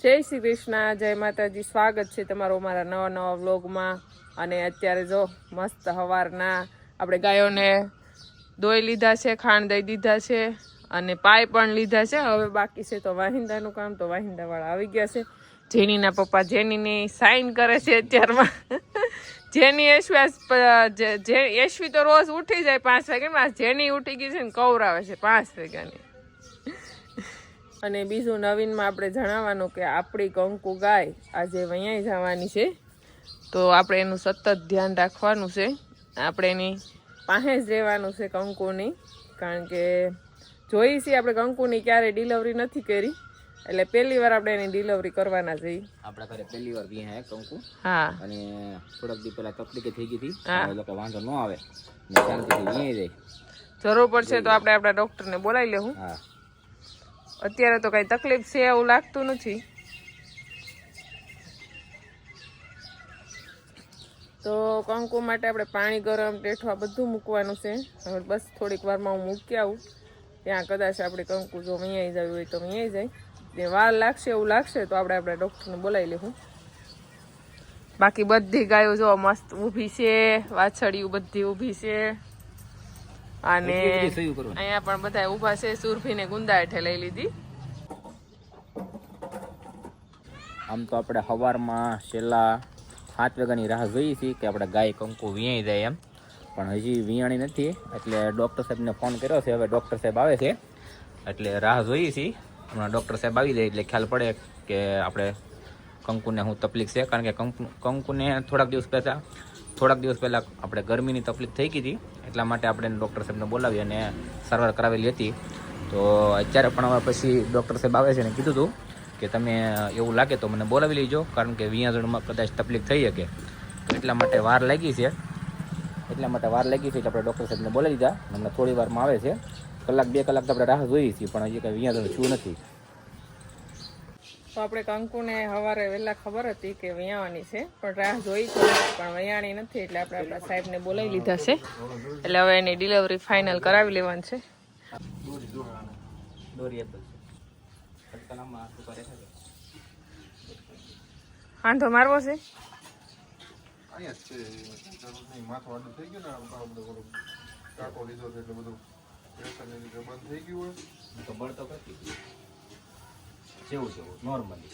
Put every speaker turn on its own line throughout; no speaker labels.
જય શ્રી કૃષ્ણ, જય માતાજી. સ્વાગત છે તમારું અમારા નવા વ્લોગમાં. અને અત્યારે જો મસ્ત સવારના આપણે ગાયોને દોઈ લીધા છે, ખાંડ દઈ દીધા છે અને પાય પણ લીધા છે. હવે બાકી છે તો વાહિંદાનું કામ. તો વાહિંદાવાળા આવી ગયા છે. જેનીના પપ્પા જેનીની સાઈન કરે છે અત્યારમાં. જેની યશવી તો રોજ ઉઠી જાય 5 વાગે. જેની ઉઠી ગઈ છે ને કવરાવે છે 5 વાગ્યાની. અને બીજું નવીનમાં આપણે જણાવવાનું કે આપણી કંકુ ગાય આજે વૈયાઈ જવાની છે. તો આપણે એનું સતત ધ્યાન રાખવાનું છે. આપણે એની પાસે જ રહેવાનું છે કંકુની. કારણ કે જોઈ છીએ આપણે કંકુની ક્યારે ડિલિવરી નથી કરી, એટલે પહેલી વાર આપણે એની ડિલિવરી કરવાના છીએ.
આપણા ઘરે પહેલી વાર વિયા કંકુ.
હા,
અને થોડાક દી પહેલા તકલીફ થઈ ગઈ હતી. એટલે વાંધો ન આવે ને શાંતિથી વિયા જાય.
જરૂર પડશે તો આપણે આપણા ડોક્ટરને બોલાવી લેવું.
હા,
અત્યારે તો કઈ તકલીફ છે એવું લાગતું નથી. તો કંકુ માટે આપણે પાણી ગરમ ટેઠવા બધું મૂકવાનું છે. હવે બસ થોડીક વારમાં હું મૂકી આવું. ત્યાં કદાચ આપણે કંકુ જો વૈયાઈ જવી હોય તો વૈયાઈ જાય. જે વાર લાગશે એવું લાગશે તો આપણે આપણા ડૉક્ટરને બોલાવી લેવું. બાકી બધી ગાયો જો મસ્ત ઊભી છે, વાછડીઓ બધી ઊભી છે. અને અહીંયા પણ બધા ઊભા છે. સુરભીને ગુંદા હેઠે લઈ લીધી.
આમ તો આપણે સવારમાં છેલ્લા 7 વાગ્યાની રાહ જોઈએ છીએ કે આપણે ગાય કંકુ વિયાઈ જાય એમ, પણ હજી વિયાણી નથી. એટલે ડૉક્ટર સાહેબને ફોન કર્યો છે. હવે ડૉક્ટર સાહેબ આવે છે એટલે રાહ જોઈએ છીએ. હમણાં ડૉક્ટર સાહેબ આવી જાય એટલે ખ્યાલ પડે કે આપણે કંકુને શું તકલીફ છે. કારણ કે કંકુને થોડાક દિવસ પહેલાં આપણે ગરમીની તકલીફ થઈ ગઈ હતી. એટલા માટે આપણે ડૉક્ટર સાહેબને બોલાવી અને સારવાર કરાવેલી હતી. તો અત્યારે પણ હવે પછી ડૉક્ટર સાહેબ આવે છે ને કીધું હતું કે તમે એવું લાગે તો મને બોલાવી લેજો, કારણ કે વિયાજણમાં કદાચ તકલીફ થઈ શકે. તો એટલા માટે વાર લાગી છે. એટલે આપણે ડૉક્ટર સાહેબને બોલાવી લીધા. હમણાં થોડી વારમાં આવે છે. 1-2 કલાક તો આપણે રાહ જોઈએ છીએ, પણ હજી કંઈ વિયાજણ થયું નથી.
તો આપણે કંકુને સવારે વહેલા ખબર હતી કે વૈયાવાની છે, પણ રાહ જોઈ છે પણ વૈયાણી નથી. એટલે આપણે આપણા સાહેબને બોલાવી લીધા છે. એટલે હવે એની ડિલિવરી ફાઇનલ કરાવી લેવાની છે. હાંધો મારવો છે.
જેવું નોર્મલી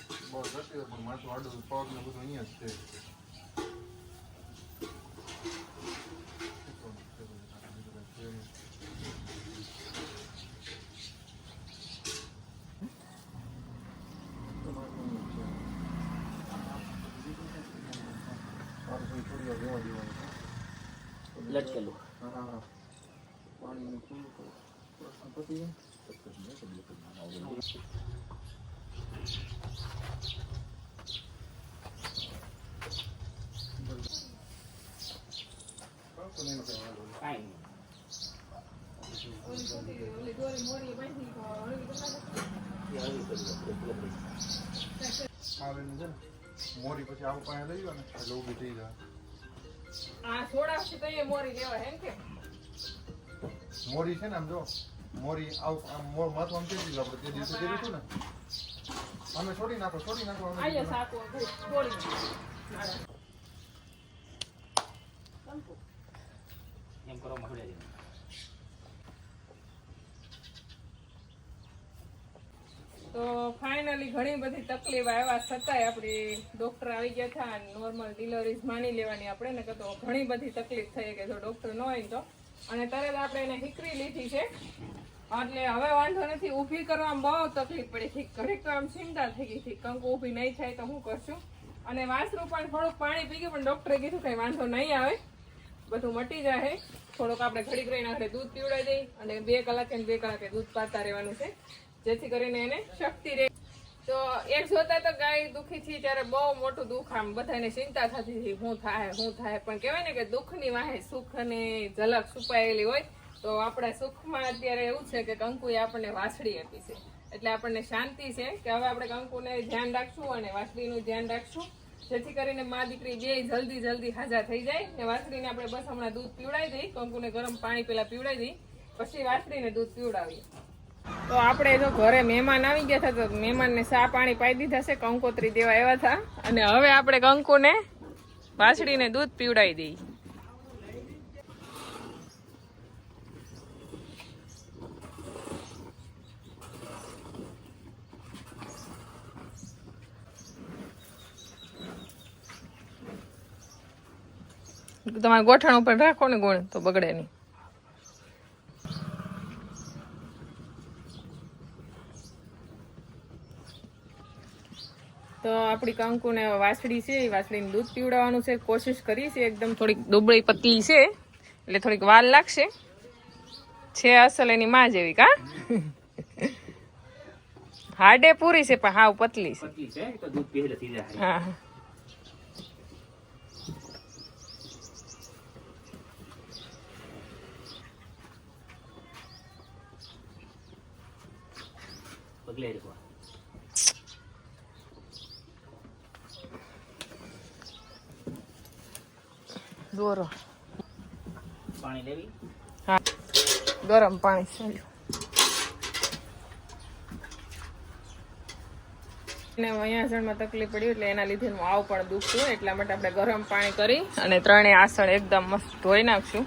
લટકેલું.
મોરી પછી આવું પાણી લઈ ગયો ને એટલે ઊભી થઈ જાય.
આ છોડાવશે તો એ મોરી લેવા હે કે
મોરી છે ને આમ જો મોરી આમ મોર માથું આમ કેવી આપણે તે દિવસે કર્યું હતું ને, અમે છોડી નાખો
આયા સાકો છોડી
એમ કરો મહડે.
તો ફાઇનલી ઘણી બધી તકલીફ આવ્યા છતાંય આપણે ડૉક્ટર આવી ગયા હતા અને નોર્મલ ડિલિવરીઝ માની લેવાની આપણે ને. તો ઘણી બધી તકલીફ થઈ કે જો ડૉક્ટર ન હોય તો. અને તરત આપણે એને હિકરી લીધી છે એટલે હવે વાંધો નથી. ઊભી કરવામાં બહુ તકલીફ પડી હતી. ઘડીક તો આમ ચિંતા થઈ ગઈ હતી કંકુ ઊભી નહીં થાય તો શું કરશું. અને વાસરું પણ થોડુંક પાણી પી ગયું, પણ ડૉક્ટરે કીધું કંઈ વાંધો નહીં આવે, બધું મટી જાય. થોડુંક આપણે ઘડીક રહીને આપણે દૂધ પીવડાવી દઈ અને 2 કલાકે ને 2 કલાકે દૂધ પાતા રહેવાનું છે, જેથી કરીને એને શક્તિ રહે. તો એક જોતા તો ગાય દુઃખી થી ત્યારે બહુ મોટું દુઃખ, આમ બધાને ચિંતા થતી હતી શું થાય. પણ કહેવાય ને કે દુઃખની વાહે સુખની ઝલક છુપાયેલી હોય. તો આપણા સુખમાં અત્યારે એવું છે કે કંકુએ આપણને વાછડી આપી છે, એટલે આપણને શાંતિ છે કે હવે આપણે કંકુને ધ્યાન રાખશું અને વાછડીનું ધ્યાન રાખશું, જેથી કરીને મા દીકરી બે જલ્દી હાજર થઈ જાય. ને વાછડીને આપણે બસ હમણાં દૂધ પીવડાવી દઈ, કંકુને ગરમ પાણી પેલા પીવડાવી દઈ, પછી વાછડીને દૂધ પીવડાવીએ. તો આપણે જો ઘરે મહેમાન આવી ગયા હતા તો મહેમાનને ચા પાણી પાઈ દીધા છે, કંકોત્રી દેવા આવ્યા હતા, અને હવે આપણે કંકુને વાછડીને દૂધ પીવડાવી દઈએ. તમારે ગોઠણ ઉપર રાખો ને ગુણ તો બગડે નહીં. તો આપણી કંકુને વાછડી છે, એ વાછડીને દૂધ પીવડાવવાનું છે. કોશિશ કરી છે એકદમ, થોડીક દુબળી પતલી છે એટલે થોડીક વાર લાગશે. છે અસલ એની માં જેવી કા હાડે પૂરી છે પણ હાવ પતલી છે. હા દોરો
પાણી લેવી.
હા ગરમ પાણી ચાલ્યું. એને વયાસણમાં તકલીફ પડી એટલે એના લીધે આવ પણ દુખતું, એટલા માટે આપણે ગરમ પાણી કરી અને ત્રણેય આસણ એકદમ મસ્ત ધોઈ નાખશું.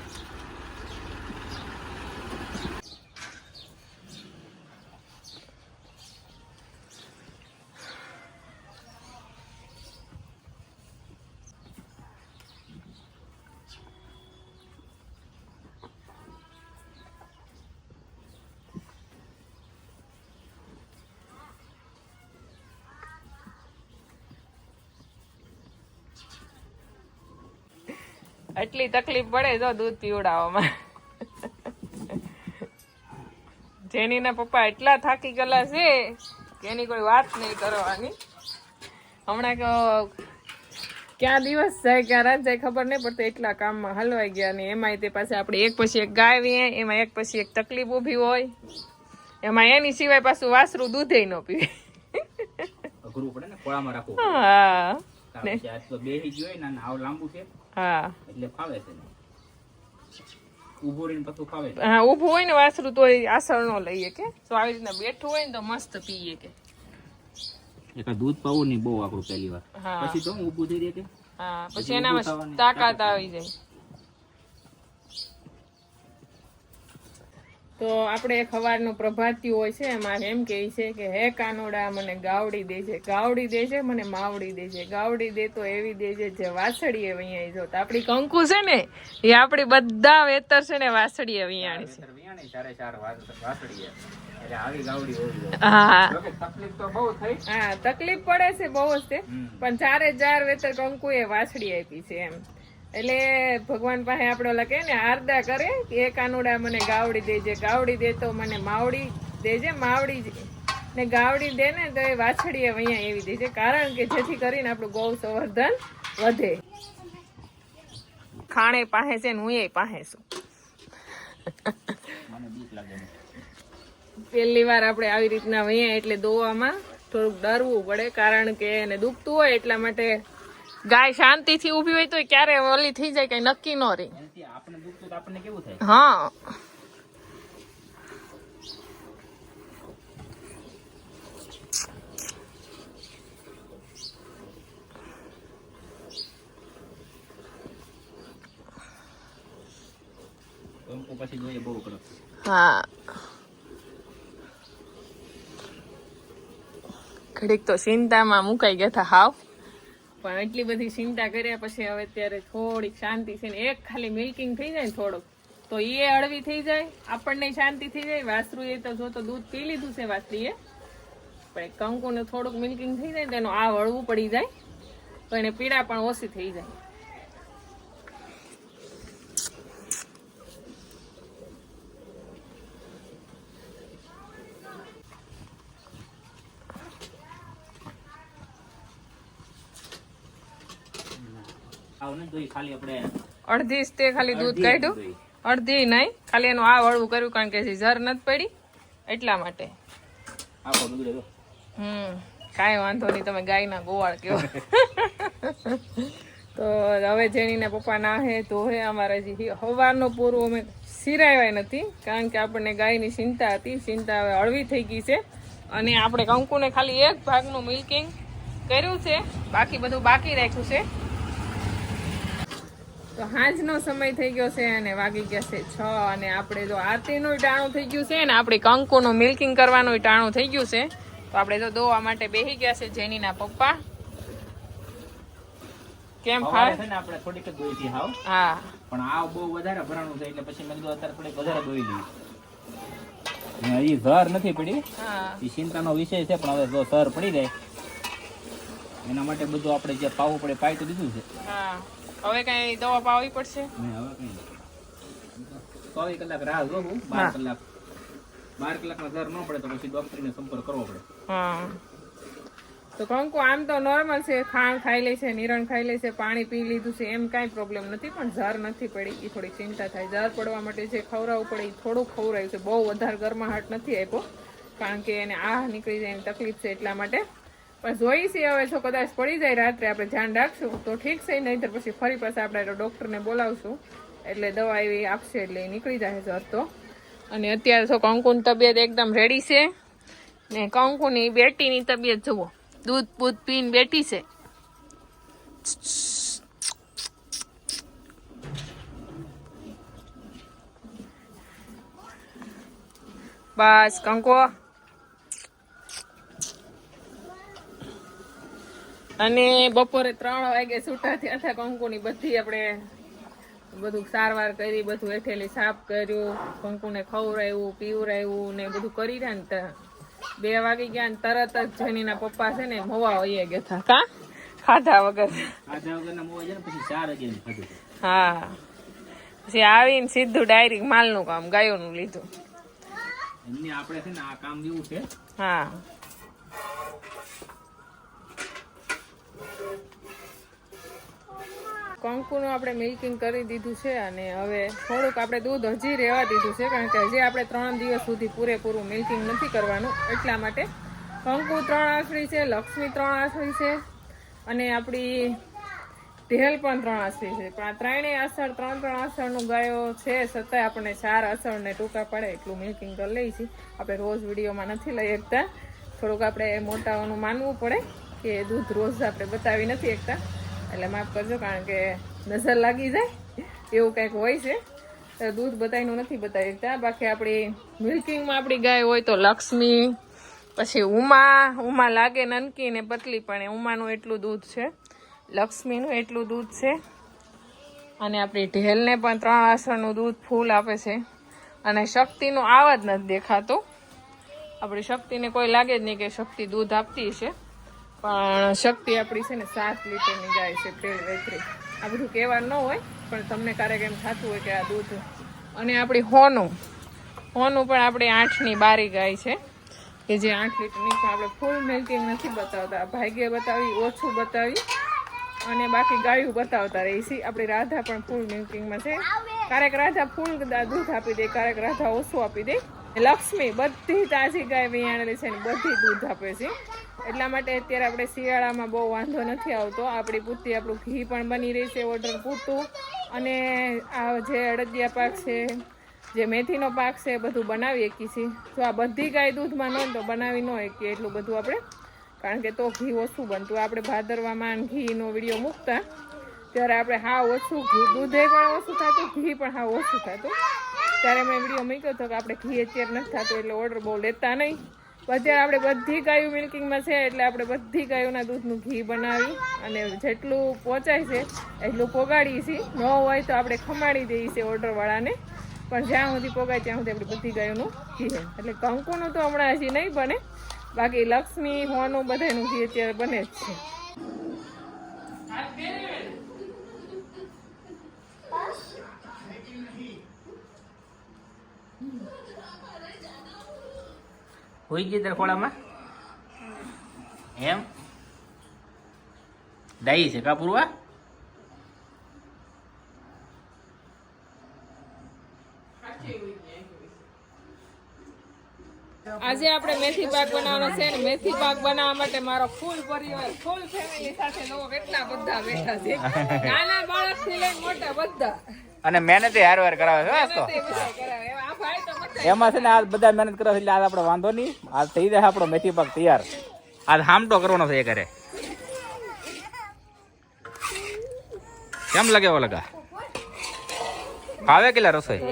એટલી તકલીફ પડે જો દૂધ પીવડાવવામાં. જેનીના પપ્પા એટલા થાકી ગયેલા છે કે એની કોઈ વાત નહીં કરવાની. હમણાં ક્યાં દિવસ જાય ક્યાં રાત જાય ખબર નહીં પડતી, એટલા કામમાં હલવાઈ ગયા. ને એમાંય તે પાસે આપણે એક પછી એક ગાય વીએ, એમાં એક પછી એક તકલીફ ઊભી હોય, એમાં એની સિવાય પાછું વાસરું દૂધે ન પીવે.
અઘરું પડે ને ખોળામાં રાખવું.
હા
બેહી ગયો ને આવ લાંબુ છે
હા
એટલે ફાવે છે. ઊભું રહીને પછી ફાવે.
હા ઊભું હોય ને વાસરું તો આસળ નો લઈએ કે તો આવી રીતના બેઠું હોય ને તો મસ્ત પીએ કે.
એક દૂધ પાવું નહીં બહુ આકરું પહેલી વાર,
હા
પછી તો ઊભું થઈ રહે.
હા પછી એનામાં તાકાત આવી જાય. તો આપણે સવારનું પ્રભાતિયું હોય છે એમાં એમ કહે છે કે હે કાનોડા મને ગાવડી દેજે, ગાવડી દેજે મને માવડી દેજે, ગાવડી દે તો એવી દેજે જે વાછડીએ વૈયાઈ જો. તો આપણી કંકુ છે ને એ આપણી બધા વેતર છે ને વાછડીએ વૈયાણી છે. હા
તકલીફ તો બહુ થઈ.
હા તકલીફ પડે છે બહુ જ તે, પણ ચારે ચાર વેતર કંકુ એ વાછડી આપી છે એમ. એટલે ભગવાન પાસે આપણે ઓલા કે ને આરદા કરે કે એ કાનુડા મને ગાવડી દેજે, ગાવડી દે તો મને માવડી દેજે, માવડી ને ગાવડી દે ને તો એ વાછડીએ અહીંયા એવી દેજે, કારણ કે જેથી કરીને આપણું ગૌ સંવર્ધન વધે. ખાણે પાસે છે ને હું એ પાસે છું. પહેલી વાર આપણે આવી રીતના વૈયા એટલે દોવામાં થોડુંક ડરવું પડે, કારણ કે એને દુખતું હોય એટલા માટે. ગાય શાંતિથી ઊભી હોય તો ક્યારે ઓલી થઈ જાય કઈ નક્કી ન રહે. હા હા ઘડીક તો ચિંતામાં મુકાઈ ગયા હતા હાવ, પણ એટલી બધી ચિંતા કર્યા પછી હવે અત્યારે થોડીક શાંતિ છે ને. એક ખાલી મિલ્કિંગ થઈ જાય ને થોડુંક તો એ હળવી થઈ જાય, આપણને શાંતિ થઈ જાય. વાસરું એ તો જો તો દૂધ પી લીધું છે વાસરીએ, પણ કંકુને થોડુંક મિલ્કિંગ થઈ જાય તો એનું આ હળવું પડી જાય તો એને પીડા પણ ઓછી થઈ જાય. અડધી તે ખાલી દૂધ કાઢ્યું, અડધી નહીં ખાલી એનું આ વળવું કર્યું, કારણ કે ઝર નથી પડી એટલા માટે. કાંઈ વાંધો નહીં, તમે ગાયના ગોવાળ કયો. તો હવે જેનીના પપ્પા ના હે તો હે અમારે હજી સવારનો પૂરું અમે સિરાય નથી, કારણ કે આપણને ગાયની ચિંતા હતી. ચિંતા હવે હળવી થઈ ગઈ છે. અને આપણે કંકુને ખાલી એક ભાગનું મિલ્કિંગ કર્યું છે, બાકી બધું બાકી રાખ્યું છે. તો સાંજનો સમય થઈ ગયો છે અને વાગી ગયા છે 6, અને આપણે જો આરતીનું ટાણું થઈ ગયું છે ને આપણી કંકુનું મિલ્કિંગ કરવાનું ટાણું થઈ ગયું છે. તો આપણે તો દોવા માટે બેસી ગયા છે જેનીના પપ્પા. કેમ ફાવે
છે ને આપણે થોડીક જ દોઈ હતી હાવ,
હા,
પણ આ બહુ વધારે ભરાણું છે એટલે પછી મેં કીધું અત્યારે થોડીક વધારે દોઈ લઈએ. હજી ઝર નથી પડી,
હા,
એ ચિંતાનો વિષય છે, પણ હવે જો ઝર પડી જાય એના માટે બધું આપણે જે પાવું પડે પાઈ તો દીધું છે.
હા. હવે કઈ દવા પાવી પડશે?
નહીં, હવે કઈ નહીં. 24 કલાક રાહ જોવું, 12 કલાક 12 કલાકમાં ઝર ન પડે તો પછી ડોક્ટરને સંપર્ક કરવો પડે.
હા. તો કંકુ આમ તો નોર્મલ છે, ખાણ ખાઈ લે છે, નિરણ ખાઈ લે છે, પાણી પી લીધું છે, એમ કાંઈ પ્રોબ્લેમ નથી. પણ ઝાર નથી પડી એ થોડી ચિંતા થાય. ઝાર પડવા માટે જે ખવડાવવું પડે એ થોડું ખવડાવ્યું છે, બહુ વધારે ગરમાહટ નથી આપ્યો, કારણ કે એને આ નીકળી જાય એની તકલીફ છે એટલા માટે. પણ જોઈ છે હવે જો કદાચ પડી જાય રાત્રે આપણે ધ્યાન રાખશું તો ઠીક છે, નહીંતર પછી ફરી પાછા આપણે ડૉક્ટરને બોલાવશું એટલે દવા એવી આપશે એટલે એ નીકળી જાય ઝાર તો. અને અત્યારે તો કંકુની તબિયત એકદમ રેડી છે, ને કંકુની બેટીની તબિયત જુઓ, દૂધ બૂધ પીને બેઠી છે. બસ કંકુ. અને બપોરે 3 વાગે છૂટા થયા હતા. કંકુની બધી આપણે બધું સારવાર કરી, બધું એઠેલી સાફ કર્યું, કંકુને ખવડાવ્યું, પીવડાવ્યું ને બધું કરી રહ્યા ને 2 વાગી ગયા ને તરત જ જેનીના પપ્પા છે ને મોવા વહી ગયા હતા. કા ખાધા વગર?
ખાધા વગરના મોવા છે ને પછી 4 વાગે ખાધું.
હા, પછી આવીને સીધું ડાયરેક્ટ માલનું કામ ગાયોનું લીધું.
એમને આપણે છે ને આ કામ જેવું છે.
હા, કંકુનું આપણે મિલ્કિંગ કરી દીધું છે. અને હવે થોડુંક આપણે દૂધ હજી રહેવા દીધું છે, કારણ કે હજી આપણે 3 દિવસ સુધી પૂરેપૂરું મિલ્કિંગ નથી કરવાનું, એટલા માટે. કંકુ 3 આંસળી છે, લક્ષ્મી 3 આંસળી છે, અને આપણી ઢેલ પણ 3 આંસળી છે. પણ આ ત્રણેય આંસળ 3 આંસળનું ગાયો છે, છતાંય આપણને 4 આંસળને ટૂંકા પડે એટલું મિલ્કિંગ કરી લઈએ છીએ. આપણે રોજ વિડીયોમાં નથી લઈ શકતા, થોડુંક આપણે મોટાઓનું માનવું પડે કે દૂધ રોજ આપણે બતાવી નથી શકતા, એટલે માફ કરજો, કારણ કે નજર લાગી જાય એવું કંઈક હોય છે, તો દૂધ બતાવીનું નથી બતાવી શકતા. બાકી આપણી મિલ્કિંગમાં આપણી ગાય હોય તો લક્ષ્મી, પછી ઉમા લાગે નનકી ને પતલી, પણ ઉમાનું એટલું દૂધ છે, લક્ષ્મીનું એટલું દૂધ છે, અને આપણી ઢેલને પણ 3 આંસળનું દૂધ ફૂલ આપે છે. અને શક્તિનું આવા જ નથી દેખાતું. આપણી શક્તિને કોઈ લાગે જ નહીં કે શક્તિ દૂધ આપતી છે, પણ શક્તિ આપણી છે ને 7 લીટરની ગાય છે, પેડ વેતરી. આ બધું કહેવા ન હોય, પણ તમને ક્યારેક એમ થતું હોય કે આ દૂધ. અને આપણી હોનું પણ આપણે 8ની બારી ગાય છે, કે જે 8 લીટરની, પણ આપણે ફૂલ મિલ્કિંગ નથી બતાવતા, ભાગ્ય બતાવી, ઓછું બતાવી, અને બાકી ગાયું બતાવતા રહી છે. આપણી રાધા પણ ફૂલ મિલ્કિંગમાં છે. ક્યારેક રાધા ફૂલ દૂધ આપી દે, ક્યારેક રાધા ઓછું આપી દે. લક્ષ્મી બધી તાજી ગાય વિયાણેલી છે ને બધી દૂધ આપે છે, એટલા માટે અત્યારે આપણે શિયાળામાં બહુ વાંધો નથી આવતો. આપણી પૂરતી આપણું ઘી પણ બની રહી છે, ઓર્ડર પૂરતું. અને આ જે અડદિયા પાક છે, જે મેથીનો પાક છે, બધું બનાવી શકીએ છીએ. જો આ બધી ગાય દૂધમાં ન તો બનાવી ન શકીએ એટલું બધું આપણે, કારણ કે તો ઘી ઓછું બનતું. આપણે ભાદરવામાં ઘીનો વિડીયો મૂકતા ત્યારે આપણે હાવ ઓછું દૂધે પણ ઓછું થતું, ઘી પણ હાવ ઓછું થતું. ત્યારે મેં વિડીયો મૂક્યો હતો કે આપણે ઘી અત્યારે નથી થતું એટલે ઓર્ડર બહુ લેતા નહીં. અત્યારે આપણે બધી ગાયો મિલ્કિંગમાં છે, એટલે આપણે બધી ગાયોના દૂધનું ઘી બનાવી અને જેટલું પહોંચાય છે એટલું પોગાડીએ છીએ. ન હોય તો આપણે ખમાડી દઈએ છીએ ઓર્ડરવાળાને, પણ જ્યાં સુધી પોગાય ત્યાં સુધી આપણે બધી ગાયોનું ઘી છે. એટલે કંકુનું તો હમણાં હજી નહીં બને, બાકી લક્ષ્મી હોનું બધાનું ઘી અત્યારે બને જ છે.
હોઈ ગઈ તાર ખોળામાં એમ ડાઈ છે કા પૂરવા?
આજે આપણે મેથી પાક બનાવવાનો છે ને મેથી પાક બનાવવા માટે મારો ફૂલ પરિવાર, ફૂલ ફેમિલી સાથે લોકો કેટલા બધા બેઠા છે, નાના બાળકથી લઈને મોટા બધા.
અને મહેનત હાર વાર કરાવે છે આજ તો
તે બધા કરાવે. આ ભાઈ તો મજા
એમાં છે ને આજ બધા મહેનત કરે છે એટલે આજ આપણે વાંધો નહીં આજ થઈ જાય આપણો મેથી પાક તૈયાર આજ હામટો કરવાનો છે એ ઘરે કેમ લાગે એવો લગા ભાવે કેટલા રસોઈ